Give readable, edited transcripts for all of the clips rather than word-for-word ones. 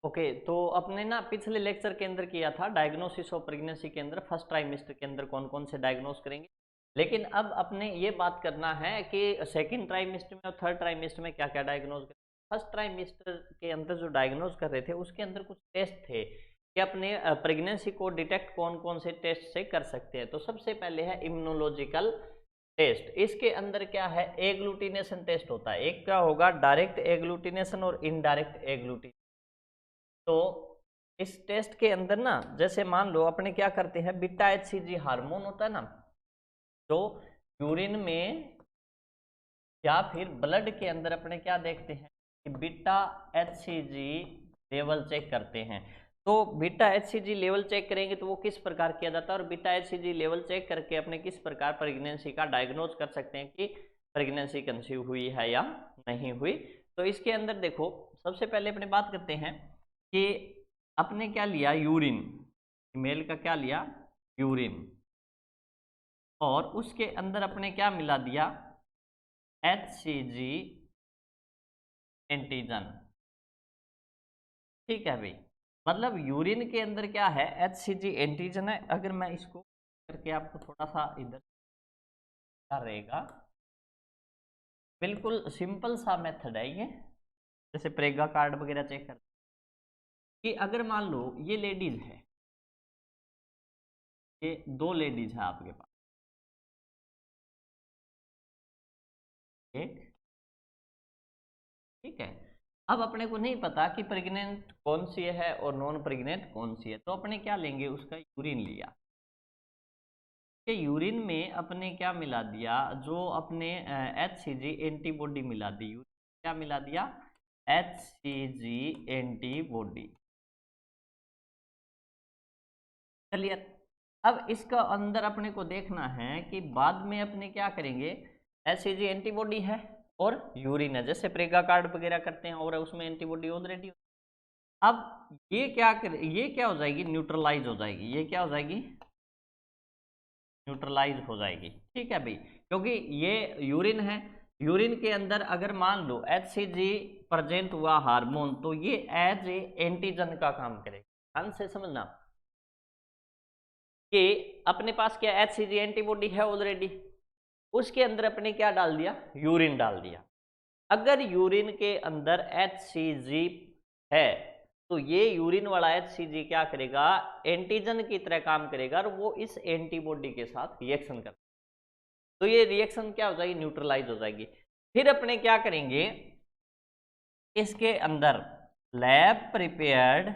Okay, तो अपने ना पिछले लेक्चर के अंदर किया था डायग्नोसिस ऑफ प्रेगनेंसी के अंदर फर्स्ट ट्राइमेस्टर के अंदर कौन कौन से डायग्नोस करेंगे। लेकिन अब अपने ये बात करना है कि सेकंड ट्राइमेस्टर में और थर्ड ट्राइमेस्टर में क्या क्या डायग्नोस करें। फर्स्ट ट्राइमेस्टर के अंदर जो डायग्नोस कर रहे थे उसके अंदर कुछ टेस्ट थे कि अपने प्रेगनेंसी को डिटेक्ट कौन कौन से टेस्ट से कर सकते हैं। तो सबसे पहले है इम्यूनोलॉजिकल टेस्ट। इसके अंदर क्या है, एग्लूटिनेशन टेस्ट होता है। एक क्या होगा, डायरेक्ट एग्लूटिनेशन और इनडायरेक्ट एग्लूटिनेशन। तो इस टेस्ट के अंदर ना, जैसे मान लो अपने क्या करते हैं, बीटा एचसीजी हार्मोन होता है ना, तो यूरिन में या फिर ब्लड के अंदर अपने क्या देखते हैं कि बीटा एचसीजी लेवल चेक करते हैं। तो बीटा एचसीजी लेवल चेक करेंगे तो वो किस प्रकार किया जाता है, और बीटा एचसीजी लेवल चेक करके अपने किस प्रकार प्रेगनेंसी का डायग्नोज कर सकते हैं कि प्रेगनेंसी कंसीव हुई है या नहीं हुई। तो इसके अंदर देखो, सबसे पहले अपने बात करते हैं कि अपने क्या लिया, यूरिन, मेल का क्या लिया, यूरिन, और उसके अंदर अपने क्या मिला दिया, HCG एंटीजन। ठीक है भाई, मतलब यूरिन के अंदर क्या है, HCG एंटीजन है। अगर मैं इसको करके आपको थोड़ा सा इधर रहेगा, बिल्कुल सिंपल सा मेथड है ये, जैसे प्रेगा कार्ड वगैरह चेक कर कि अगर मान लो ये लेडीज है, ये दो लेडीज है आपके पास, एक, ठीक है। अब अपने को नहीं पता कि प्रेग्नेंट कौन सी है और नॉन प्रेग्नेंट कौन सी है, तो अपने क्या लेंगे, उसका यूरिन लिया, कि यूरिन में अपने क्या मिला दिया, जो अपने HCG एंटीबॉडी मिला दी, क्या मिला दिया, HCG एंटीबॉडी। चलिए, अब इसका अंदर अपने को देखना है कि बाद में अपने क्या करेंगे, HCG एंटीबॉडी है और यूरिन है, जैसे प्रेगा कार्ड वगैरह करते हैं और उसमें एंटीबॉडी ऑलरेडी। अब ये क्या कर, ये क्या हो जाएगी, न्यूट्रलाइज हो जाएगी, ये क्या हो जाएगी, न्यूट्रलाइज हो जाएगी। ठीक है भाई, क्योंकि ये यूरिन है, यूरिन के अंदर अगर मान लो HCG प्रेजेंट हुआ हार्मोन, तो ये एज ए एंटीजन का काम करेगा। ध्यान से समझना कि अपने पास क्या HCG एंटीबॉडी है ऑलरेडी, उसके अंदर अपने क्या डाल दिया, यूरिन डाल दिया। अगर यूरिन के अंदर HCG है तो ये यूरिन वाला HCG क्या करेगा, एंटीजन की तरह काम करेगा और वो इस एंटीबॉडी के साथ रिएक्शन करेगा। तो ये रिएक्शन क्या हो जाएगी, न्यूट्रलाइज हो जाएगी। फिर अपने क्या करेंगे, इसके अंदर लैब प्रिपेयर्ड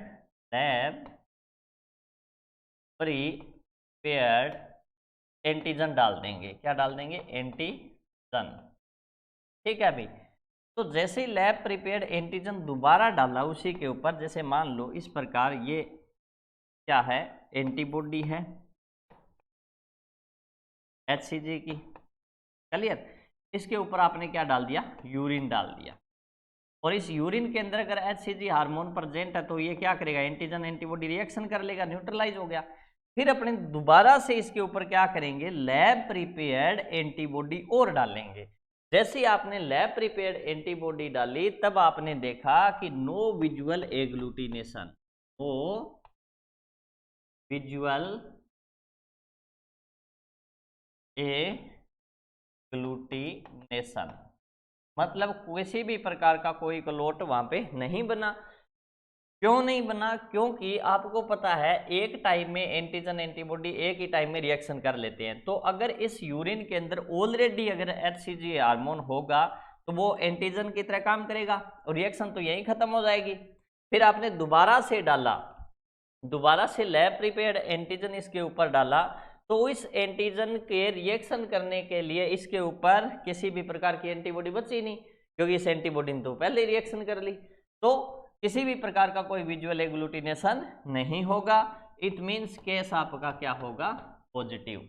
एंटीजन डाल देंगे। क्या डाल देंगे, एंटीजन। ठीक है भाई, तो जैसे ही लैब प्रिपेयर्ड एंटीजन दोबारा डाला उसी के ऊपर, जैसे मान लो इस प्रकार ये क्या है, एंटीबॉडी है HCG की, क्लियर। इसके ऊपर आपने क्या डाल दिया, यूरिन डाल दिया, और इस यूरिन के अंदर अगर HCG हार्मोन प्रेजेंट है तो ये क्या करेगा, एंटीजन एंटीबॉडी रिएक्शन कर लेगा, न्यूट्रलाइज हो गया। फिर अपने दोबारा से इसके ऊपर क्या करेंगे, लैब प्रिपेयर्ड एंटीबॉडी और डालेंगे। जैसे आपने लैब प्रिपेयर्ड एंटीबॉडी डाली तब आपने देखा कि no visual agglutination, no visual agglutination, मतलब किसी भी प्रकार का कोई क्लोट वहां पे नहीं बना। क्यों नहीं बना, क्योंकि आपको पता है एक टाइम में एंटीजन एंटीबॉडी एक ही टाइम में रिएक्शन कर लेते हैं। तो अगर इस यूरिन के अंदर ऑलरेडी अगर HCG हार्मोन होगा तो वो एंटीजन की तरह काम करेगा और रिएक्शन तो यहीं खत्म हो जाएगी। फिर आपने दोबारा से डाला, दोबारा से लैब प्रिपेयर्ड एंटीजन इसके ऊपर डाला, तो इस एंटीजन के रिएक्शन करने के लिए इसके ऊपर किसी भी प्रकार की एंटीबॉडी बची नहीं, क्योंकि इस एंटीबॉडी ने तो पहले रिएक्शन कर ली। तो किसी भी प्रकार का कोई विजुअल एग्लूटिनेशन नहीं होगा। इट मीन्स केस आपका क्या होगा, पॉजिटिव।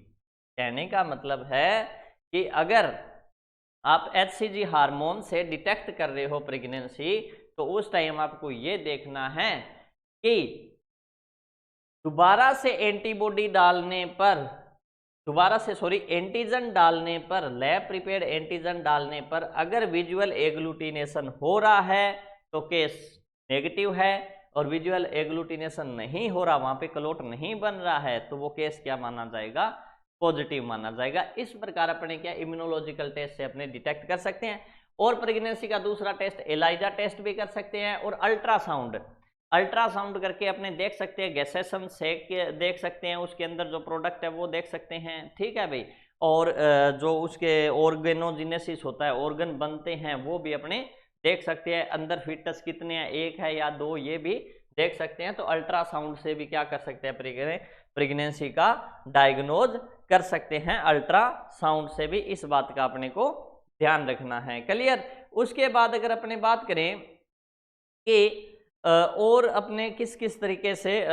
कहने का मतलब है कि अगर आप HCG हार्मोन से डिटेक्ट कर रहे हो प्रेगनेंसी, तो उस टाइम आपको ये देखना है कि दोबारा से एंटीबॉडी डालने पर, एंटीजन डालने पर, लैब प्रिपेयर्ड एंटीजन डालने पर अगर विजुअल एग्लूटिनेशन हो रहा है तो केस नेगेटिव है, और विजुअल एग्लूटिनेशन नहीं हो रहा, वहां पे क्लोट नहीं बन रहा है, तो वो केस क्या माना जाएगा, पॉजिटिव माना जाएगा। इस प्रकार अपने क्या इम्यूनोलॉजिकल टेस्ट से अपने डिटेक्ट कर सकते हैं। और प्रेगनेंसी का दूसरा टेस्ट एलाइजा टेस्ट भी कर सकते हैं, और अल्ट्रासाउंड करके अपने देख सकते हैं, गैसेशन सेक देख सकते हैं, उसके अंदर जो प्रोडक्ट है वो देख सकते हैं, ठीक है भाई। और जो उसके ऑर्गेनोजेनेसिस होता है, ऑर्गन बनते हैं, वो भी अपने देख सकते हैं, अंदर फीटस कितने हैं, एक है या दो, ये भी देख सकते हैं। तो अल्ट्रासाउंड से भी क्या कर सकते हैं, प्रेगनेंसी का डायग्नोज कर सकते हैं, अल्ट्रासाउंड से भी। इस बात का अपने को ध्यान रखना है, क्लियर। उसके बाद अगर अपने बात करें कि और अपने किस किस तरीके से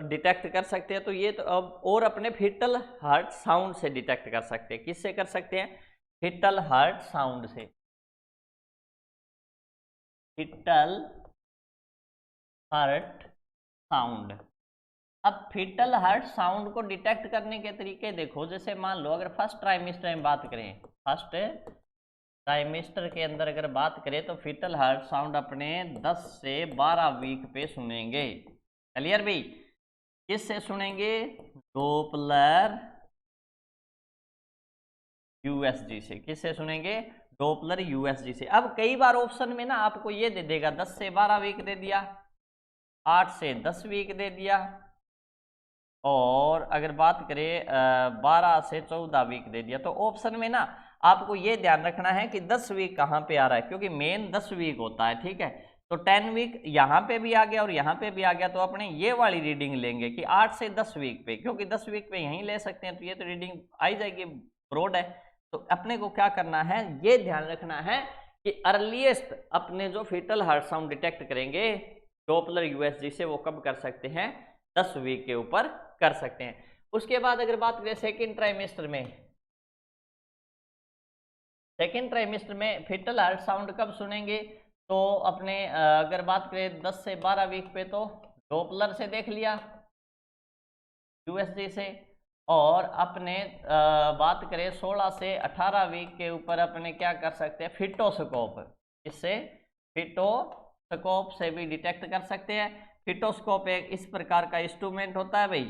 डिटेक्ट कर सकते हैं, तो ये तो अब और अपने फीटल हार्ट साउंड से डिटेक्ट कर सकते हैं। किससे कर सकते हैं, फीटल हार्ट साउंड से। Foetal heart sound. अब फीटल हार्ट साउंड को डिटेक्ट करने के तरीके देखो, जैसे मान लो अगर फर्स्ट ट्राइमेस्टर में बात करें, फर्स्ट ट्राइमेस्टर के अंदर अगर बात करें, तो फीटल हार्ट साउंड अपने 10 से 12 वीक पे सुनेंगे, क्लियर भाई। किससे सुनेंगे, डोपलर यूएसजी से। किससे सुनेंगे, डोपलर यूएसजी से। अब कई बार ऑप्शन में ना आपको ये दे देगा 10 से 12 वीक दे दिया, 8 से 10 वीक दे दिया, और अगर बात करें 12 से 14 वीक दे दिया। तो ऑप्शन में ना आपको ये ध्यान रखना है कि 10 वीक कहाँ पे आ रहा है, क्योंकि मेन 10 वीक होता है, ठीक है। तो 10 वीक यहाँ पे भी आ गया और यहाँ पे भी आ गया, तो अपने ये वाली रीडिंग लेंगे कि 8 से 10 वीक पे, क्योंकि 10 वीक पे यहीं ले सकते हैं, तो ये तो रीडिंग आई जाएगी, ब्रॉड है। तो अपने को क्या करना है, ये ध्यान रखना है कि अर्लीस्ट अपने जो फीटल हार्ट साउंड डिटेक्ट करेंगे डॉपलर यूएसजी से, वो कब कर सकते हैं, 10 वीक के ऊपर कर सकते हैं। उसके बाद अगर बात करें सेकेंड ट्राइमेस्टर में, सेकेंड ट्राइमेस्टर में फीटल हार्ट साउंड कब सुनेंगे, तो अपने अगर बात करें 10 से 12 वीक पे, तो डॉपलर से देख लिया, यूएसजी से। और अपने बात करें 16 से 18 वीक के ऊपर अपने क्या कर सकते हैं, फिटोस्कोप। इससे फिटोस्कोप से भी डिटेक्ट कर सकते हैं। फिटोस्कोप एक इस प्रकार का इंस्ट्रूमेंट होता है भाई,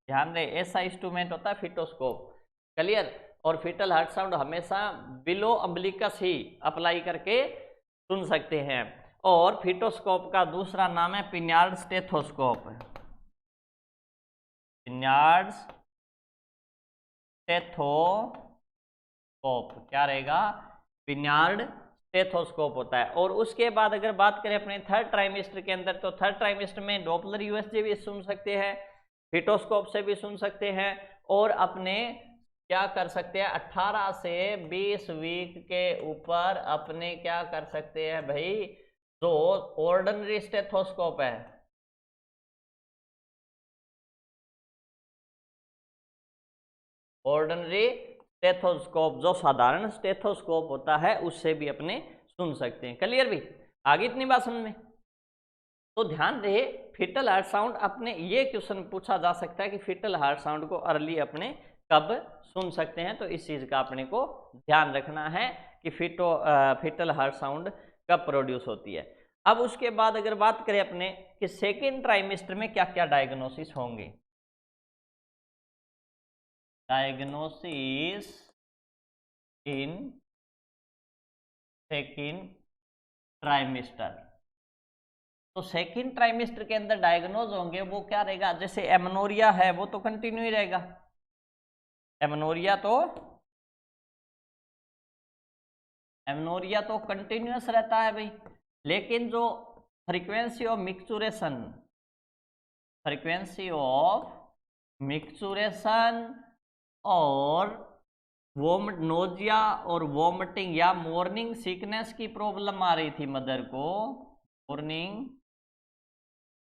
ध्यान रहे, ऐसा इंस्ट्रूमेंट होता है फिटोस्कोप, क्लियर। और फीटल हार्ट साउंड हमेशा बिलो अम्बिलिकस ही अप्लाई करके सुन सकते हैं। और फिटोस्कोप का दूसरा नाम है पिन्यार्ड स्टेथोस्कोप। पिन्यार्ड स्टेथोस्कोप क्या रहेगा, पिन्यार्ड स्टेथोस्कोप होता है। और उसके बाद अगर बात करें अपने थर्ड ट्राइमेस्टर के अंदर, तो थर्ड ट्राइमेस्टर में डॉपलर यूएसजी भी सुन सकते हैं, फिटोस्कोप से भी सुन सकते हैं, और अपने क्या कर सकते हैं, 18 से 20 वीक के ऊपर अपने क्या कर सकते हैं भाई, जो ऑर्डिनरी स्टेथोस्कोप है, ऑर्डिनरी स्टेथोस्कोप, जो साधारण स्टेथोस्कोप होता है, उससे भी अपने सुन सकते हैं, क्लियर भी। आगे इतनी बात समझ में। तो ध्यान रहे, फीटल हार्ट साउंड अपने ये क्वेश्चन पूछा जा सकता है कि फीटल हार्ट साउंड को अर्ली अपने कब सुन सकते हैं, तो इस चीज का अपने को ध्यान रखना है कि फीटल हार्ट साउंड कब प्रोड्यूस होती है। अब उसके बाद अगर बात करें अपने कि सेकेंड ट्राइमेस्टर में क्या क्या डायग्नोसिस होंगे, डायग्नोसिस इन सेकेंड ट्राइमेस्टर। तो सेकेंड ट्राइमेस्टर के अंदर डायग्नोज होंगे, वो क्या रहेगा, जैसे एमनोरिया है वो तो कंटिन्यू ही रहेगा, एमनोरिया तो कंटिन्यूअस रहता है भाई। लेकिन जो फ्रीक्वेंसी ऑफ मिक्सचुरेशन और नोजिया और वोमिटिंग या मॉर्निंग सिकनेस की प्रॉब्लम आ रही थी मदर को, मॉर्निंग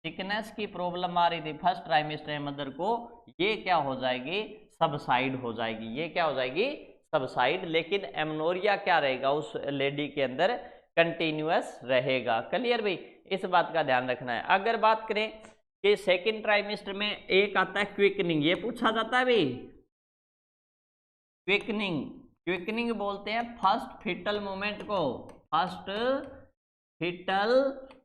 सिकनेस की प्रॉब्लम आ रही थी फर्स्ट ट्राइमेस्टर में मदर को, ये क्या हो जाएगी, सबसाइड हो जाएगी, ये क्या हो जाएगी, सबसाइड। लेकिन एमनोरिया क्या रहेगा उस लेडी के अंदर, कंटिन्यूअस रहेगा, क्लियर भाई। इस बात का ध्यान रखना है। अगर बात करें कि सेकेंड ट्राइमेस्टर में एक आता है क्विकनिंग, ये पूछा जाता है भाई, क्विकनिंग बोलते हैं फर्स्ट फीटल मोमेंट को, फर्स्ट फीटल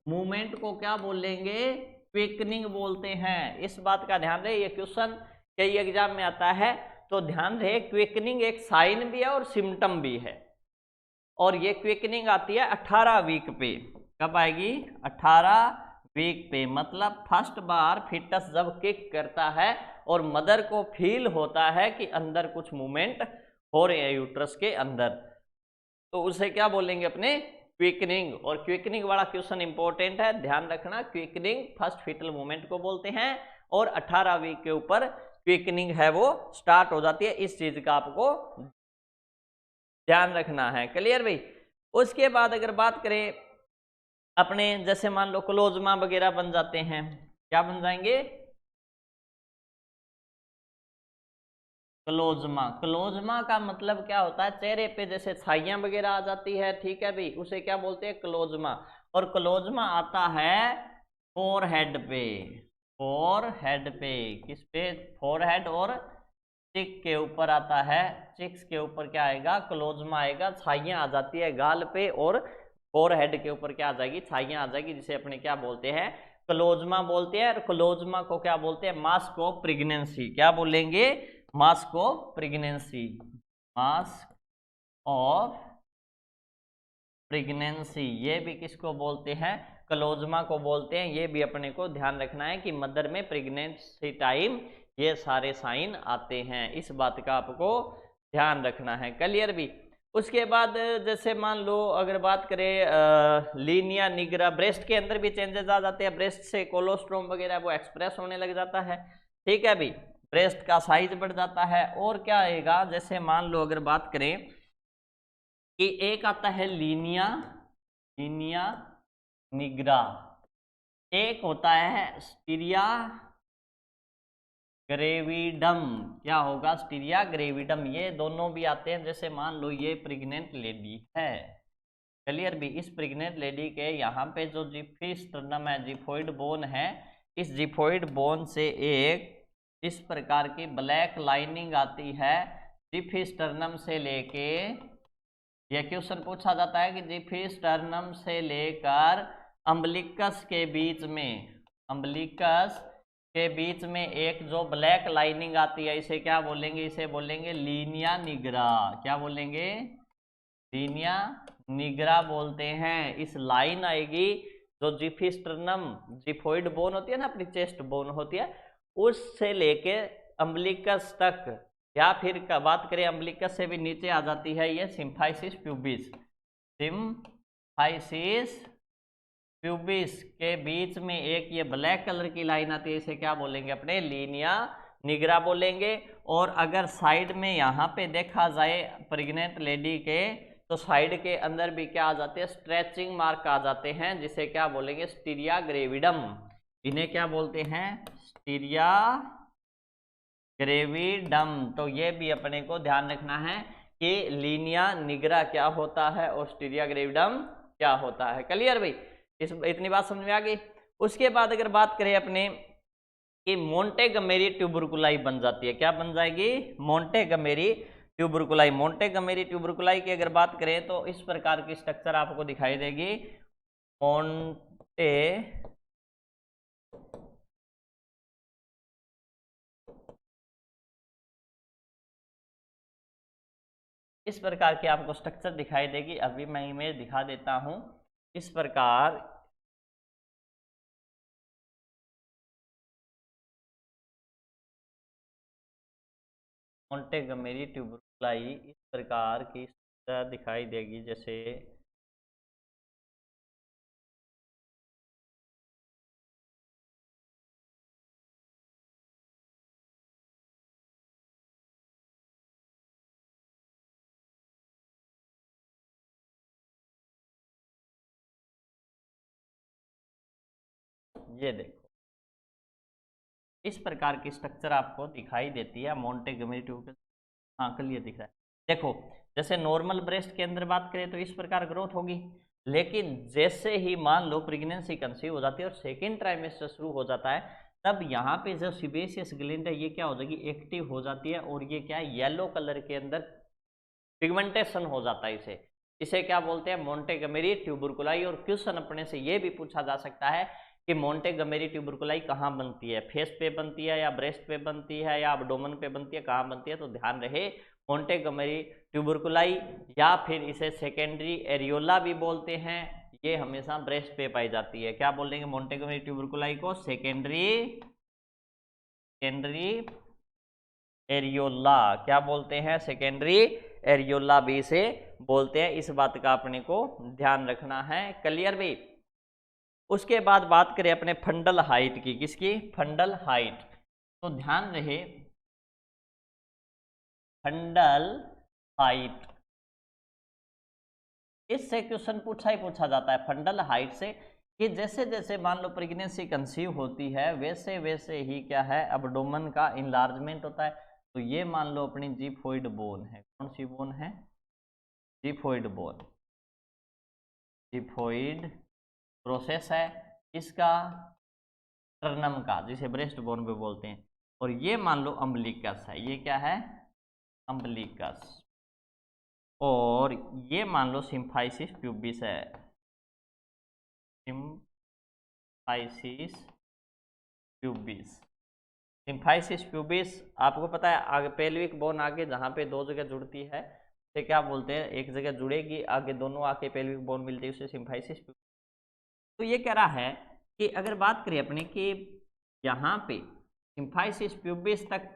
मूवमेंट को क्या बोलेंगे, क्विकनिंग बोलते हैं। इस बात का ध्यान रहे, ये क्वेश्चन कई एग्जाम में आता है, तो ध्यान रहे क्विकनिंग एक साइन भी है और सिम्टम भी है। और ये क्विकनिंग आती है 18 वीक पे। कब आएगी, 18 वीक पे। मतलब फर्स्ट बार फिटस जब किक करता है और मदर को फील होता है कि अंदर कुछ मूवमेंट हो रहे हैं यूट्रस के अंदर, तो उसे क्या बोलेंगे अपने, क्विकनिंग। और क्विकनिंग वाला क्वेश्चन इंपॉर्टेंट है, ध्यान रखना। क्विकनिंग फर्स्ट फीटल मूवमेंट को बोलते हैं और 18 वीक के ऊपर क्विकनिंग है वो स्टार्ट हो जाती है। इस चीज का आपको ध्यान रखना है। क्लियर भाई। उसके बाद अगर बात करें अपने, जैसे मान लो क्लोजमा वगैरह बन जाते हैं, क्या बन जाएंगे, क्लोजमा। क्लोजमा का मतलब क्या होता है, चेहरे पे जैसे छाइयां वगैरह आ जाती है, ठीक है भाई, उसे क्या बोलते हैं, क्लोजमा। और क्लोजमा आता है फोरहेड पे। फोरहेड पे, किस पे, फोरहेड और चिक के ऊपर आता है। चिक्स के ऊपर क्या आएगा, क्लोजमा आएगा। छाइयां आ जाती है गाल पे और फोरहेड के ऊपर क्या आ जाएगी, छाइयां आ जाएगी, जिसे अपने क्या बोलते हैं, क्लोजमा बोलते हैं। और क्लोजमा को क्या बोलते हैं, मास्क ऑफ प्रेगनेंसी। क्या बोलेंगे, mask of pregnancy. Mask of pregnancy, ये भी किसको बोलते हैं, क्लोजमा को बोलते हैं। ये भी अपने को ध्यान रखना है कि मदर में प्रेगनेंसी टाइम ये सारे साइन आते हैं, इस बात का आपको ध्यान रखना है। क्लियर भी। उसके बाद जैसे मान लो अगर बात करें लीनिया निग्रा, ब्रेस्ट के अंदर भी चेंजेस आ जाते हैं। ब्रेस्ट से कोलोस्ट्रोम वगैरह वो एक्सप्रेस होने लग जाता है, ठीक है भाई, ब्रेस्ट का साइज बढ़ जाता है। और क्या आएगा, जैसे मान लो अगर बात करें कि एक आता है लीनिया, लीनिया निग्रा, एक होता है स्टीरिया ग्रेविडम। क्या होगा, स्टीरिया ग्रेविडम। ये दोनों भी आते हैं। जैसे मान लो ये प्रेग्नेंट लेडी है, क्लियर भी, इस प्रेग्नेंट लेडी के यहाँ पे जो जिफिस्टर्नम है, जिफोइड बोन है, इस जिफोइड बोन से एक इस प्रकार की ब्लैक लाइनिंग आती है जिफिस्टर्नम से लेके। यह क्वेश्चन पूछा जाता है कि जिफिस्टर्नम से लेकर अम्बलिकस के बीच में, अम्बलिकस के बीच में एक जो ब्लैक लाइनिंग आती है, इसे क्या बोलेंगे, इसे बोलेंगे लीनिया निग्रा। क्या बोलेंगे, लीनिया निग्रा बोलते हैं। इस लाइन आएगी जो जिफिस्टर्नम, जिफोइड बोन होती है ना, अपनी चेस्ट बोन होती है, उससे लेके अम्बलिकस तक, या फिर बात करें अम्बलिकस से भी नीचे आ जाती है ये सिम्फाइसिस प्यूबिस। सिम्फाइसिस प्यूबिस के बीच में एक ये ब्लैक कलर की लाइन आती है, इसे क्या बोलेंगे अपने, लीनिया निग्रा बोलेंगे। और अगर साइड में यहाँ पे देखा जाए प्रेग्नेंट लेडी के, तो साइड के अंदर भी क्या आ जाते हैं, स्ट्रेचिंग मार्क आ जाते हैं, जिसे क्या बोलेंगे, स्टीरिया ग्रेविडम। इन्हें क्या बोलते हैं, स्टीरिया ग्रेविडम। तो ये भी अपने को ध्यान रखना है कि लीनिया निग्रा क्या होता है और स्टीरिया ग्रेविडम क्या होता है। क्लियर भाई, इतनी बात समझ में आ गई। उसके बाद अगर बात करें अपने कि मोंटेगमेरी ट्यूबरकुलाई बन जाती है, क्या बन जाएगी, मोंटेगमेरी ट्यूबरकुलाई। मोंटेगमेरी ट्यूबरकुलाई की अगर बात करें तो इस प्रकार की स्ट्रक्चर आपको दिखाई देगी। मोंटे इस प्रकार की आपको स्ट्रक्चर दिखाई देगी। अभी मैं इमेज दिखा देता हूं। इस प्रकार मोंटेगमेरी ट्यूबरकुलाई इस प्रकार की स्ट्रक्चर दिखाई देगी। जैसे ये देखो, इस प्रकार की स्ट्रक्चर आपको दिखाई देती है मोंटेगमेरी ट्यूबरकुलाई। हाँ, क्लियर दिख रहा है। देखो, जैसे नॉर्मल ब्रेस्ट के अंदर बात करें तो इस प्रकार ग्रोथ होगी, लेकिन जैसे ही मान लो प्रेगनेंसी कंसीव हो जाती है और सेकेंड ट्राइमेस्टर शुरू हो जाता है, तब यहाँ पे जो सीबेसियस ग्लैंड है ये क्या हो जाएगी, एक्टिव हो जाती है। और ये क्या है, येलो कलर के अंदर पिगमेंटेशन हो जाता है इसे। इसे क्या बोलते हैं, मोंटेगोमेरी ट्यूबरकुलाई। और क्वेश्चन अपने से ये भी पूछा जा सकता है कि मोंटेगोमेरी ट्यूबरकुलाई कहाँ बनती है, फेस पे बनती है या ब्रेस्ट पे बनती है या एब्डोमेन पे बनती है, कहाँ बनती है। तो ध्यान रहे मोंटेगोमेरी ट्यूबरकुलाई या फिर इसे सेकेंडरी एरियोला भी बोलते हैं, ये हमेशा ब्रेस्ट पे पाई जाती है। क्या बोलेंगे मोंटेगोमेरी ट्यूबरकुलाई को, सेकेंडरी एरियोला। क्या बोलते हैं, सेकेंडरी एरियोला भी इसे बोलते हैं। इस बात का अपने को ध्यान रखना है। क्लियर भी। उसके बाद बात करें अपने फंडल हाइट की, किसकी, फंडल हाइट। तो ध्यान रहे फंडल हाइट, इससे क्वेश्चन पूछा ही पूछा जाता है फंडल हाइट से, कि जैसे जैसे मान लो प्रेगनेंसी कंसीव होती है वैसे वैसे ही क्या है, एब्डोमेन का इनलार्जमेंट होता है। तो ये मान लो अपनी जिफोइड बोन है, कौन सी बोन है, जिफोइड बोन, जिफोइड प्रोसेस है इसका, टर्नम का, जिसे ब्रेस्ट बोन भी बोलते हैं। और ये मान लो अम्बलिकस है, ये क्या है, अम्बलिकस। और ये मान लो सिम्फाइसिस प्यूबिस है, सिम्फाइसिस प्यूबिस। सिम्फाइसिस प्यूबिस आपको पता है, आगे पेल्विक बोन आगे जहाँ पे दो जगह जुड़ती है उसे क्या बोलते हैं, एक जगह जुड़ेगी आगे दोनों आके पेल्विक बोन मिलती है उसे सिम्फाइसिस प्यूबिस। तो ये कह रहा है कि अगर बात करें अपने कि यहाँ पे सिम्फाइसिस प्यूबिस तक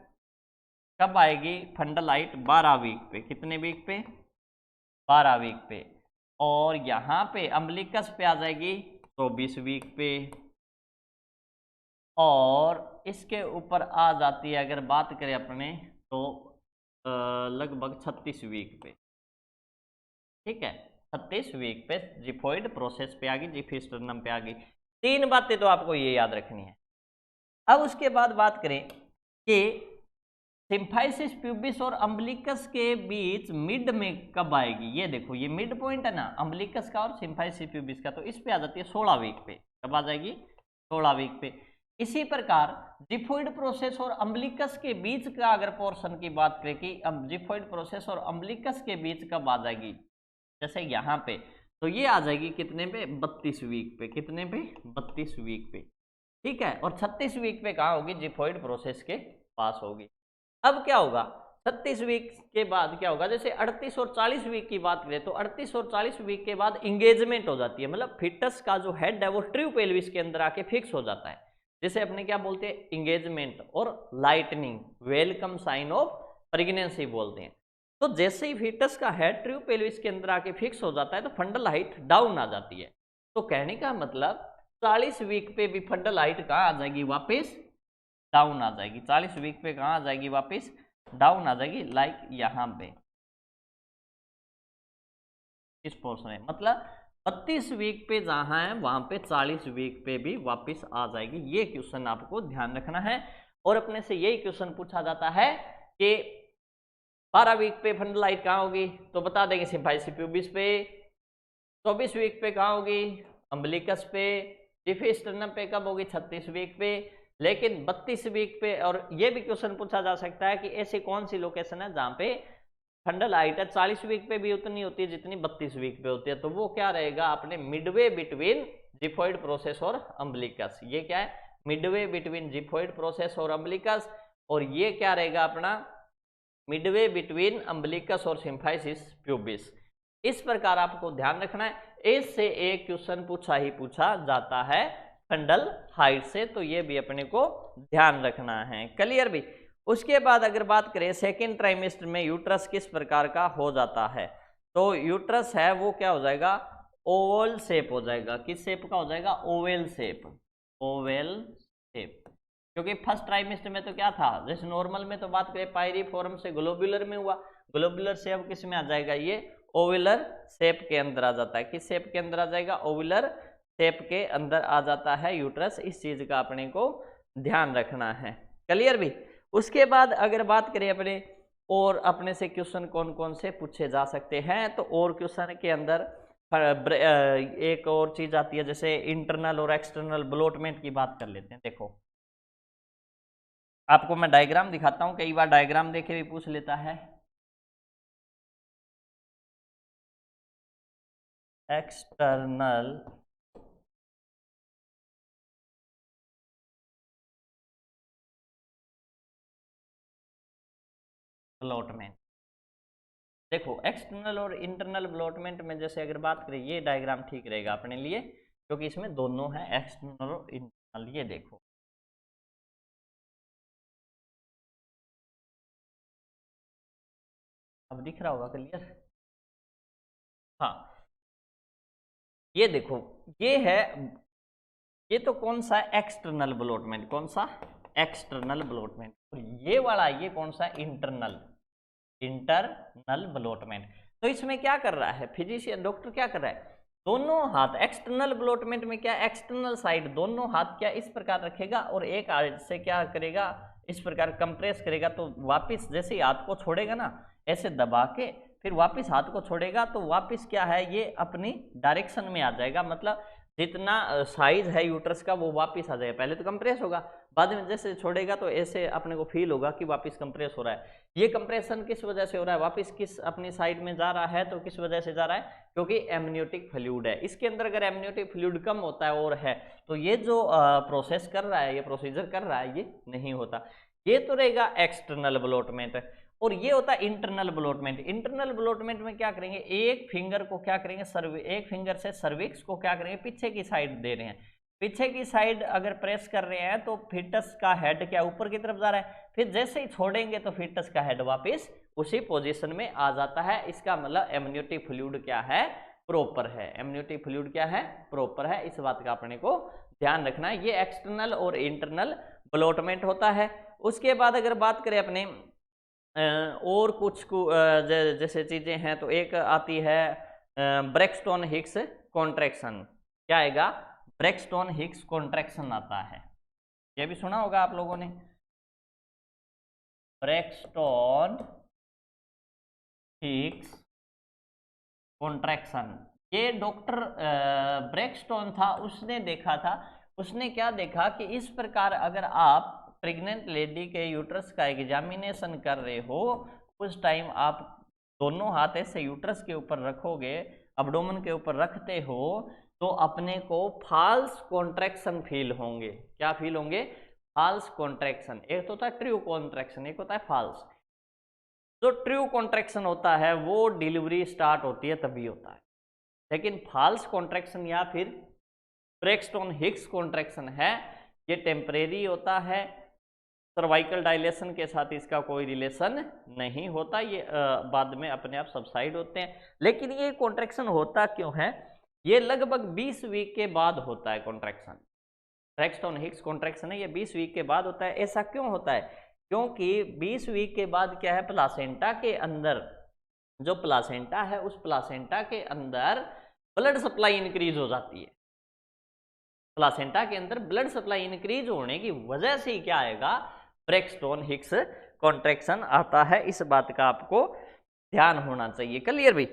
कब आएगी फंडल हाइट, 12 वीक पे। कितने वीक पे, 12 वीक पे। और यहाँ पे अम्बलिकस पे आ जाएगी 24 वीक पे। और इसके ऊपर आ जाती है अगर बात करें अपने तो लगभग 36 वीक पे। ठीक है, 36 वीक पे जिफोइड प्रोसेस पे आ गई, जिफिस्टर्नम पे आ गई। 3 बातें तो आपको ये याद रखनी है। अब उसके बाद बात करें कि सिम्फाइसिस प्यूबिस और अम्बलिकस के बीच मिड में कब आएगी। ये देखो ये मिड पॉइंट है ना अम्बलिकस का और सिम्फाइसिस प्यूबिस का, तो इस पे आ जाती है 16 वीक पे। कब आ जाएगी, 16 वीक पे। इसी प्रकार जिफोइड प्रोसेस और अम्बलिकस के बीच का अगर पोर्शन की बात करें कि जिफोइड प्रोसेस और अम्बलिकस के बीच कब आ जाएगी, जैसे यहाँ पे, तो ये आ जाएगी कितने पे, 32 वीक पे। कितने पे, 32 वीक पे। ठीक है, और 36 वीक पे कहाँ होगी, जिफोइड प्रोसेस के पास होगी। अब क्या होगा 36 वीक के बाद क्या होगा, जैसे 38 और 40 वीक की बात करें तो 38 और 40 वीक के बाद इंगेजमेंट हो जाती है, मतलब फिटस का जो हेड है वो ट्रू पेल्विस के अंदर आके फिक्स हो जाता है, जिसे अपने क्या बोलते हैं, इंगेजमेंट और lightening, welcome sign of pregnancy बोलते हैं। तो जैसे ही फीटस का हेड ट्रू पेल्विस के अंदर आके फिक्स हो जाता है तो फंडल हाइट डाउन आ जाती है। तो कहने का मतलब 40 वीक पे भी फंडल हाइट कहाँ आ जाएगी, वापस डाउन आ जाएगी। 40 वीक पे कहाँ आ जाएगी, वापस डाउन आ जाएगी, लाइक यहाँ पे इस पोर्शन में, मतलब 32 वीक पे जहाँ है वहां पे 40 वीक पे भी वापस आ जाएगी। ये क्वेश्चन आपको ध्यान रखना है। और अपने से यही क्वेश्चन पूछा जाता है कि 12 वीक पे फंडल हाइट कहाँ होगी, तो बता देंगे सिम्फाइसिस प्यूबिस पे। 24 वीक पे कहाँ होगी, अम्बलिकस पे। डिफिस्टर्नम पे कब होगी, 36 वीक पे। लेकिन 32 वीक पे, और ये भी क्वेश्चन पूछा जा सकता है कि ऐसी कौन सी लोकेशन है जहाँ पे फंडल हाइट 40 वीक पे भी उतनी होती है जितनी 32 वीक पे होती है, तो वो क्या रहेगा, अपने मिडवे बिटवीन जिफोइड प्रोसेस और अम्बलिकस। ये क्या है, मिडवे बिटवीन जिफोइड प्रोसेस और अम्बलिकस। और ये क्या रहेगा अपना, मिडवे बिटवीन अम्बलिकस और सिम्फाइसिस प्यूबिस। इस प्रकार आपको ध्यान रखना है, इससे एक क्वेश्चन पूछा ही पूछा जाता है फंडल हाइट से, तो ये भी अपने को ध्यान रखना है। क्लियर भी। उसके बाद अगर बात करें सेकेंड ट्राइमेस्टर में यूट्रस किस प्रकार का हो जाता है, तो यूट्रस है वो क्या हो जाएगा, ओवल शेप हो जाएगा। किस शेप का हो जाएगा, ओवेल शेप, ओवेल शेप। क्योंकि फर्स्ट ट्राइमेस्टर में तो क्या था, जैसे नॉर्मल में तो बात करें पायरिफॉर्म से ग्लोबुलर में हुआ, ग्लोबुलर शेप किस में आ जाएगा, ये ओवुलर शेप के अंदर आ जाता है। किस शेप के अंदर आ जाएगा, ओवुलर शेप के अंदर आ जाता है यूट्रस। इस चीज का अपने को ध्यान रखना है। क्लियर भी। उसके बाद अगर बात करें अपने, और अपने से क्वेश्चन कौन कौन से पूछे जा सकते हैं, तो और क्वेश्चन के अंदर एक और चीज आती है, जैसे इंटरनल और एक्सटर्नल ब्लोटमेंट की बात कर लेते हैं। देखो आपको मैं डायग्राम दिखाता हूं, कई बार डायग्राम देखे भी पूछ लेता है। एक्सटर्नल ब्लॉटमेंट। देखो एक्सटर्नल और इंटरनल ब्लॉटमेंट में जैसे अगर बात करें, ये डायग्राम ठीक रहेगा अपने लिए क्योंकि इसमें दोनों है, एक्सटर्नल और इंटरनल। ये देखो अब दिख रहा होगा क्लियर। हाँ ये देखो, ये है, ये तो कौन सा एक्सटर्नल ब्लॉटमेंट, कौन सा एक्सटर्नल ब्लॉटमेंट, और ये वाला ये कौन सा इंटरनल, इंटरनल ब्लॉटमेंट। तो इसमें क्या कर रहा है फिजिशियन डॉक्टर, क्या कर रहा है, दोनों हाथ एक्सटर्नल ब्लॉटमेंट में क्या, एक्सटर्नल साइड दोनों हाथ क्या इस प्रकार रखेगा और एक हाथ से क्या करेगा, इस प्रकार कंप्रेस करेगा। तो वापिस जैसे ही हाथ को छोड़ेगा ना, ऐसे दबा के फिर वापिस हाथ को छोड़ेगा तो वापिस क्या है, ये अपनी डायरेक्शन में आ जाएगा। मतलब जितना साइज है यूट्रस का वो वापिस आ जाएगा। पहले तो कंप्रेस होगा, बाद में जैसे छोड़ेगा तो ऐसे अपने को फील होगा कि वापस कंप्रेस हो रहा है। ये कंप्रेशन किस वजह से हो रहा है, वापस किस अपनी साइड में जा रहा है, तो किस वजह से जा रहा है, क्योंकि एमनियोटिक फ्लूइड है। इसके अंदर अगर एमनियोटिक फ्लूइड कम होता है और है तो ये जो प्रोसेस कर रहा है, ये प्रोसीजर कर रहा है, ये नहीं होता। ये तो रहेगा एक्सटर्नल ब्लॉटमेंट। और ये होता है इंटरनल ब्लॉटमेंट। इंटरनल ब्लॉटमेंट में क्या करेंगे, एक फिंगर को क्या करेंगे, एक फिंगर से सर्विक्स को क्या करेंगे, पीछे की साइड दे रहे हैं। पीछे की साइड अगर प्रेस कर रहे हैं तो फिटस का हेड क्या ऊपर की तरफ जा रहा है, फिर जैसे ही छोड़ेंगे तो फिटस का हेड वापस उसी पोजीशन में आ जाता है। इसका मतलब एमनियोटिक फ्लूइड क्या है, प्रॉपर है। एमनियोटिक फ्लूइड क्या है, प्रॉपर है। इस बात का अपने को ध्यान रखना है। ये एक्सटर्नल और इंटरनल ब्लॉटमेंट होता है। उसके बाद अगर बात करें अपने और कुछ जैसे चीजें हैं, तो एक आती है ब्रेक्सटोन हिक्स कॉन्ट्रैक्शन। क्या आएगा, ब्रेक्सटोन हिक्स कॉन्ट्रैक्शन आता है। ये भी सुना होगा आप लोगों ने, ब्रेक्सटोन हिक्स कॉन्ट्रैक्शन। ये डॉक्टर ब्रेक्सटोन था, उसने देखा था। उसने क्या देखा कि इस प्रकार अगर आप प्रेग्नेंट लेडी के यूट्रस का एग्जामिनेशन कर रहे हो, उस टाइम आप दोनों हाथ ऐसे यूट्रस के ऊपर रखोगे, अब्डोमेन के ऊपर रखते हो, तो अपने को फॉल्स कॉन्ट्रैक्शन फील होंगे। क्या फील होंगे, फॉल्स कॉन्ट्रैक्शन। एक तो होता है ट्रू कॉन्ट्रैक्शन, एक होता है फॉल्स। जो ट्रू कॉन्ट्रैक्शन होता है वो डिलीवरी स्टार्ट होती है तभी होता है, लेकिन फॉल्स कॉन्ट्रैक्शन या फिर ब्रेक्सटोन हिक्स कॉन्ट्रैक्शन है, ये टेम्परेरी होता है। सर्वाइकल डायलेशन के साथ इसका कोई रिलेशन नहीं होता, ये बाद में अपने आप सबसाइड होते हैं। लेकिन ये कॉन्ट्रैक्शन होता क्यों है, ये लगभग 20 वीक के बाद होता है कॉन्ट्रैक्शन। ब्रेक्सटोन हिक्स कॉन्ट्रैक्शन है, ये 20 वीक के बाद होता है। ऐसा क्यों होता है, क्योंकि 20 वीक के बाद क्या है, प्लासेंटा के अंदर जो प्लासेंटा है, उस प्लासेंटा के अंदर ब्लड सप्लाई इंक्रीज हो जाती है। प्लासेंटा के अंदर ब्लड सप्लाई इंक्रीज होने की वजह से क्या आएगा, ब्रेक्सटोन हिक्स कॉन्ट्रैक्शन आता है। इस बात का आपको ध्यान होना चाहिए। क्लियर भाई।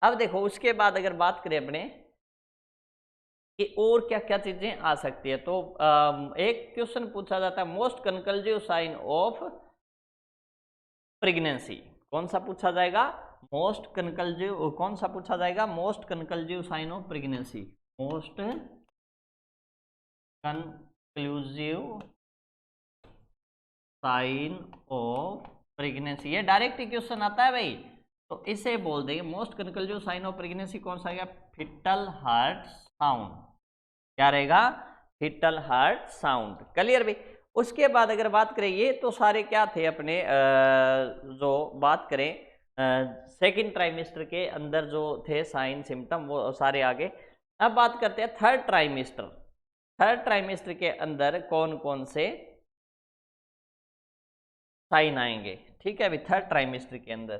अब देखो उसके बाद अगर बात करें अपने कि और क्या क्या चीजें आ सकती है, तो एक क्वेश्चन पूछा जाता है, most conclusive sign of pregnancy. कौन सा पूछा जाएगा, मोस्ट कनकल्जिव, कौन सा पूछा जाएगा, most conclusive sign of pregnancy. Most conclusive sign of pregnancy, ये डायरेक्ट क्वेश्चन आता है भाई, तो इसे बोल देंगे most conclusive sign of pregnancy कौन सा आएगा, फिटल हार्ट साउंड। क्या रहेगा, फिटल हार्ट साउंड। क्लियर भाई। उसके बाद अगर बात करें, ये तो सारे क्या थे अपने जो बात करें सेकंड ट्राइमेस्टर के अंदर जो थे साइन सिम्टम, वो सारे आगे। अब बात करते हैं थर्ड ट्राइमेस्टर। थर्ड ट्राइमेस्टर के अंदर कौन कौन से साइन आएंगे, ठीक है अभी थर्ड ट्राइमेस्टर के अंदर।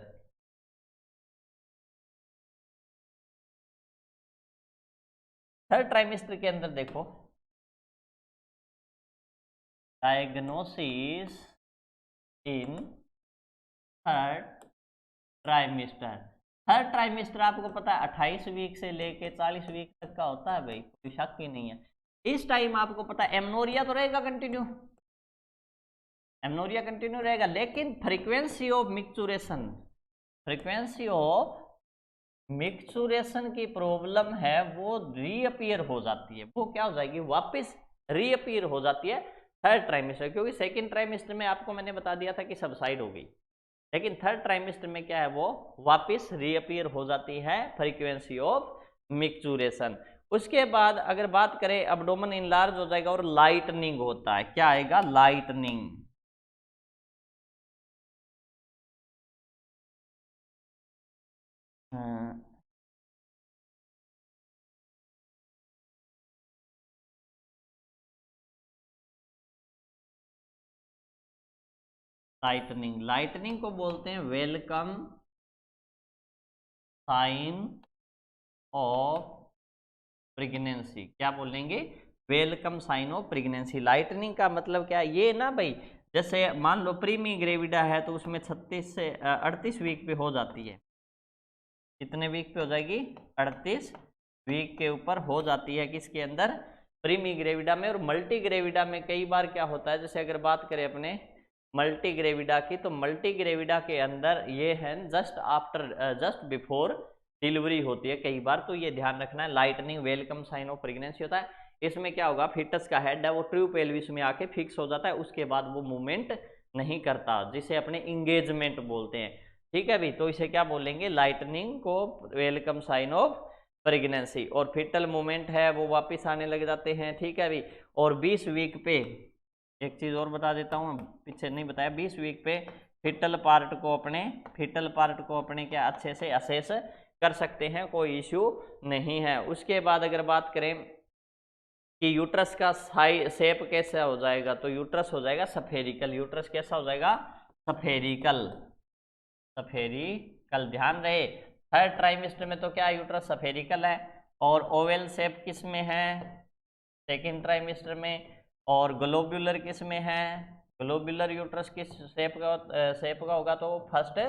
थर्ड ट्राइमेस्टर के अंदर देखो, diagnosis in third trimester. Third trimester आपको पता है 28 वीक से लेके 40 वीक तक का होता है भाई, कोई शक ही नहीं है। इस टाइम आपको पता है एमनोरिया तो रहेगा कंटिन्यू, एमनोरिया कंटिन्यू रहेगा, लेकिन frequency of micturition, frequency of micturition की प्रॉब्लम है वो रीअपीयर हो जाती है, वो क्या हो जाएगी, वापस रीअपीयर हो जाती है थर्ड ट्राइमेस्टर, क्योंकि सेकंड ट्राइमेस्टर में आपको मैंने बता दिया था कि सबसाइड हो गई, लेकिन थर्ड ट्राइमेस्टर में क्या है, वो वापस रीअपीयर हो जाती है फ्रीक्वेंसी ऑफ मिक्सचुरेशन। उसके बाद अगर बात करें अब्डोमेन इनलार्ज हो जाएगा और लाइटनिंग होता है, क्या आएगा, लाइटनिंग। लाइटनिंग, लाइटनिंग को बोलते हैं वेलकम साइन ऑफ प्रेगनेंसी, क्या बोलेंगे, welcome sign of pregnancy. Lightening का मतलब क्या है, ये ना भाई, जैसे मान लो प्रीमी ग्रेविडा है तो उसमें 36 से 38 वीक पे हो जाती है, कितने वीक पे हो जाएगी, 38 वीक के ऊपर हो जाती है, किसके अंदर, प्रीमी ग्रेविडा में। और मल्टी ग्रेविडा में कई बार क्या होता है, जैसे अगर बात करें अपने मल्टी ग्रेविडा की, तो मल्टी ग्रेविडा के अंदर ये है just after just before delivery होती है कई बार, तो ये ध्यान रखना है, lightening welcome sign of pregnancy होता है। इसमें क्या होगा, फीटस का हेड है वो ट्रू पेल्विस में आके फिक्स हो जाता है, उसके बाद वो मूवमेंट नहीं करता, जिसे अपने इंगेजमेंट बोलते हैं, ठीक है भी। तो इसे क्या बोलेंगे, लाइटनिंग को वेलकम साइन ऑफ प्रेगनेंसी। और फीटल मूवमेंट है वो वापस आने लग जाते हैं, ठीक है भी। और 20 वीक पे एक चीज़ और बता देता हूँ, पीछे नहीं बताया, 20 वीक पे फीटल पार्ट को अपने क्या अच्छे से असेस कर सकते हैं, कोई इश्यू नहीं है। उसके बाद अगर बात करें कि यूट्रस का शेप कैसा हो जाएगा, तो यूट्रस हो जाएगा सफेरिकल, यूट्रस कैसा हो जाएगा, सफेरिकल, सफेरिकल, ध्यान रहे। थर्ड ट्राइमेस्टर में तो क्या यूट्रस सफेरिकल है, और ओवल शेप किस में है, सेकेंड ट्राइमेस्टर में। और ग्लोब्यूलर किस में है, ग्लोब्यूलर यूट्रस किस शेप का होगा, तो फर्स्ट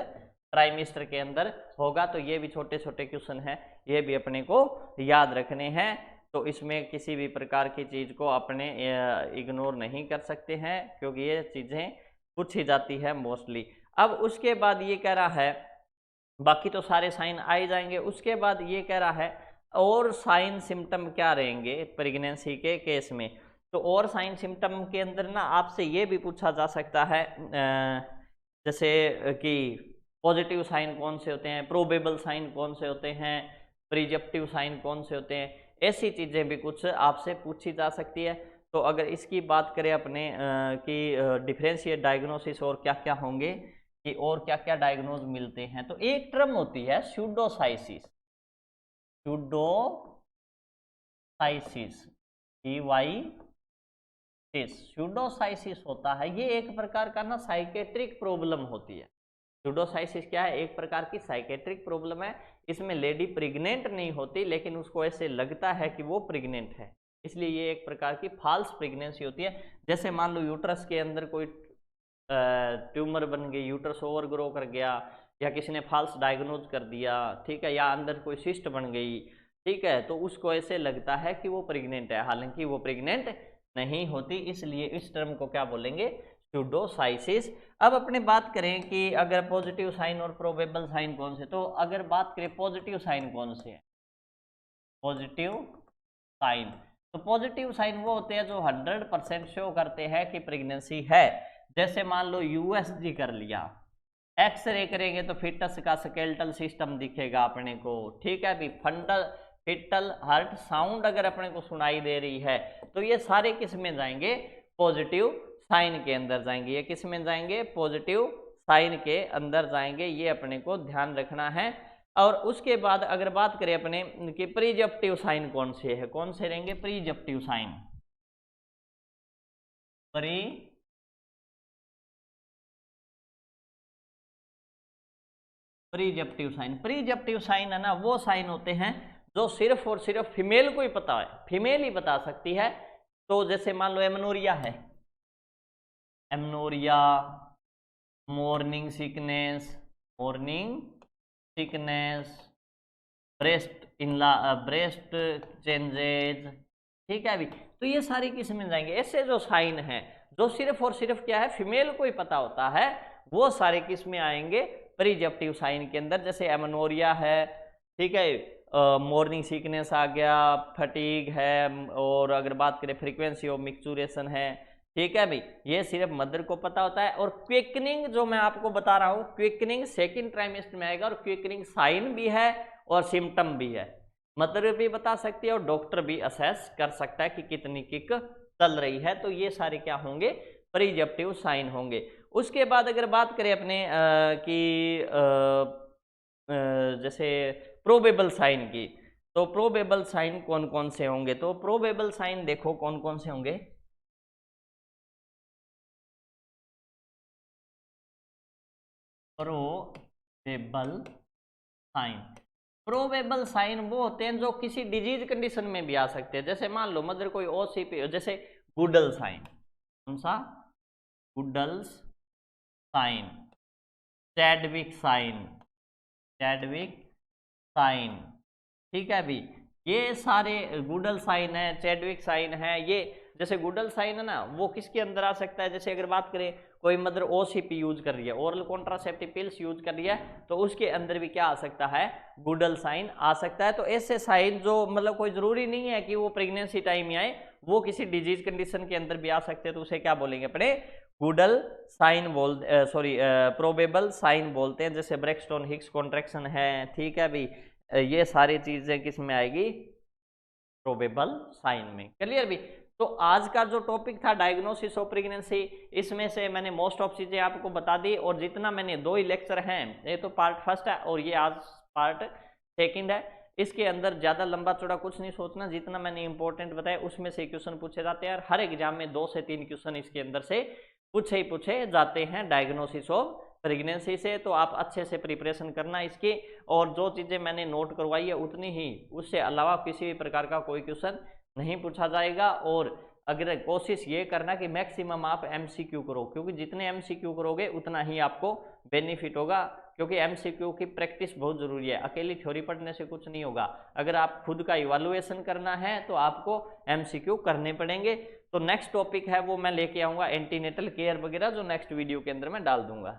ट्राइमेस्टर के अंदर होगा। तो ये भी छोटे छोटे क्वेश्चन हैं, ये भी अपने को याद रखने हैं, तो इसमें किसी भी प्रकार की चीज़ को अपने इग्नोर नहीं कर सकते हैं, क्योंकि ये चीज़ें पूछी जाती है मोस्टली। अब उसके बाद ये कह रहा है, बाकी तो सारे साइन आ ही जाएंगे। उसके बाद ये कह रहा है और साइन सिम्टम क्या रहेंगे प्रेगनेंसी के केस में, तो और साइन सिम्टम के अंदर ना आपसे ये भी पूछा जा सकता है, जैसे कि पॉजिटिव साइन कौन से होते हैं, प्रोबेबल साइन कौन से होते हैं, प्रिजेप्टिव साइन कौन से होते हैं, ऐसी चीज़ें भी कुछ आपसे पूछी जा सकती है। तो अगर इसकी बात करें अपने कि डिफरेंशिएट डायग्नोसिस और क्या क्या होंगे, कि और क्या क्या डायग्नोज मिलते हैं, तो एक टर्म होती है स्यूडोसाइसिस, स्यूडोसाइसिस, स्यूडोसाइसिस होता है, ये एक प्रकार का ना साइकेट्रिक प्रॉब्लम होती है। स्यूडोसाइसिस क्या है, एक प्रकार की साइकेट्रिक प्रॉब्लम है, इसमें लेडी प्रेग्नेंट नहीं होती, लेकिन उसको ऐसे लगता है कि वो प्रेग्नेंट है, इसलिए ये एक प्रकार की फॉल्स प्रेगनेंसी होती है। जैसे मान लो यूट्रस के अंदर कोई ट्यूमर बन गई, यूट्रस ओवर ग्रो कर गया, या किसी ने फॉल्स डायग्नोज कर दिया, ठीक है, या अंदर कोई सिस्ट बन गई, ठीक है, तो उसको ऐसे लगता है कि वो प्रेग्नेंट है, हालांकि वो प्रेग्नेंट नहीं होती, इसलिए इस टर्म को क्या बोलेंगे, स्यूडोसाइसिस। अब अपने बात करें कि अगर पॉजिटिव साइन और प्रोबेबल साइन कौन से, तो अगर बात करें पॉजिटिव साइन कौन से है, पॉजिटिव साइन, तो पॉजिटिव साइन वो होते हैं जो 100% शो करते हैं कि प्रेगनेंसी है। जैसे मान लो यूएसजी कर लिया, एक्सरे करेंगे तो फिटस का स्केलेटल सिस्टम दिखेगा अपने को, ठीक है भी, फंडल फिटल हार्ट साउंड अगर अपने को सुनाई दे रही है, तो ये सारे किस में जाएंगे, पॉजिटिव साइन के अंदर जाएंगे, ये किस में जाएंगे, पॉजिटिव साइन के अंदर जाएंगे, ये अपने को ध्यान रखना है। और उसके बाद अगर बात करें अपने कि प्रीजेप्टिव साइन कौन से है, कौन से रहेंगे, प्रीजेप्टिव साइन, प्रीजेप्टिव साइन है ना, वो साइन होते हैं जो सिर्फ और सिर्फ फीमेल को ही पता है, फीमेल ही बता सकती है। तो जैसे मान लो एमनोरिया है, amenorrhoea, morning sickness, breast changes, ठीक है अभी, तो ये सारी किस में जाएंगे, ऐसे जो साइन है जो सिर्फ और सिर्फ क्या है फीमेल को ही पता होता है, वो सारे किस में आएंगे, प्रीजेप्टिव साइन के अंदर। जैसे एमनोरिया है, ठीक है, मॉर्निंग सीकनेस आ गया, फटीग है, और अगर बात करें फ्रीक्वेंसी ऑफ मिक्चुरेशन है, ठीक है भाई, ये सिर्फ मदर को पता होता है। और क्विकनिंग जो मैं आपको बता रहा हूँ, क्विकनिंग सेकंड ट्राइमेस्टर में आएगा, और क्विकनिंग साइन भी है और सिम्टम भी है, मदर भी बता सकती है और डॉक्टर भी असेस कर सकता है कि कितनी किक चल रही है। तो ये सारे क्या होंगे, प्रीजेप्टिव साइन होंगे। उसके बाद अगर बात करें अपने जैसे प्रोबेबल साइन की, तो प्रोबेबल साइन कौन कौन से होंगे, तो प्रोबेबल साइन देखो कौन कौन से होंगे। प्रोबेबल साइन, प्रोबेबल साइन वो होते हैं जो किसी डिजीज कंडीशन में भी आ सकते हैं। जैसे मान लो मदर कोई ओसीपी, जैसे गुडल साइन, कौन सा, Goodell's sign, Chadwick sign, Chadwick sign, ठीक है अभी, ये सारे गुडल साइन है, चैडविक साइन है। ये जैसे गुडल साइन है ना, वो किसके अंदर आ सकता है, जैसे अगर बात करें कोई मदर ओसीपी यूज कर रही है, ओरल कॉन्ट्रासेप्टिव पिल्स यूज कर रही है, तो उसके अंदर भी क्या आ सकता है, गुडल साइन आ सकता है। तो ऐसे साइन जो मतलब कोई जरूरी नहीं है कि वो प्रेगनेंसी टाइम में आए, वो किसी डिजीज कंडीशन के अंदर भी आ सकते हैं, तो उसे क्या बोलेंगे अपने, गुडल साइन बोल, सॉरी प्रोबेबल साइन बोलते हैं। जैसे ब्रेक्सटोन हिक्स कॉन्ट्रैक्शन है, ठीक है अभी, ये सारी चीजें किस में आएगी, प्रोबेबल साइन में। क्लियर भी। तो आज का जो टॉपिक था डायग्नोसिस ऑफ प्रेगनेंसी, इसमें से मैंने मोस्ट ऑफ चीजें आपको बता दी, और जितना मैंने 2 ही लेक्चर हैं, ये तो पार्ट फर्स्ट है और ये आज पार्ट सेकंड है, इसके अंदर ज्यादा लंबा चौड़ा कुछ नहीं सोचना, जितना मैंने इंपॉर्टेंट बताया उसमें से क्वेश्चन पूछे जाते हैं, और हर एग्जाम में 2 से 3 क्वेश्चन इसके अंदर से पूछे जाते हैं डायग्नोसिस ऑफ प्रेगनेंसी से। तो आप अच्छे से प्रिपरेशन करना इसकी, और जो चीज़ें मैंने नोट करवाई है उतनी ही, उससे अलावा किसी भी प्रकार का कोई क्वेश्चन नहीं पूछा जाएगा। और अगर कोशिश ये करना कि मैक्सिमम आप एमसीक्यू करो, क्योंकि जितने एमसीक्यू करोगे उतना ही आपको बेनिफिट होगा, क्योंकि एमसीक्यू की प्रैक्टिस बहुत जरूरी है, अकेली थ्योरी पढ़ने से कुछ नहीं होगा। अगर आप खुद का इवैल्यूएशन करना है तो आपको एमसीक्यू करने पड़ेंगे। तो नेक्स्ट टॉपिक है वो मैं लेके आऊँगा एंटीनेटल केयर वगैरह, जो नेक्स्ट वीडियो के अंदर मैं डाल दूंगा।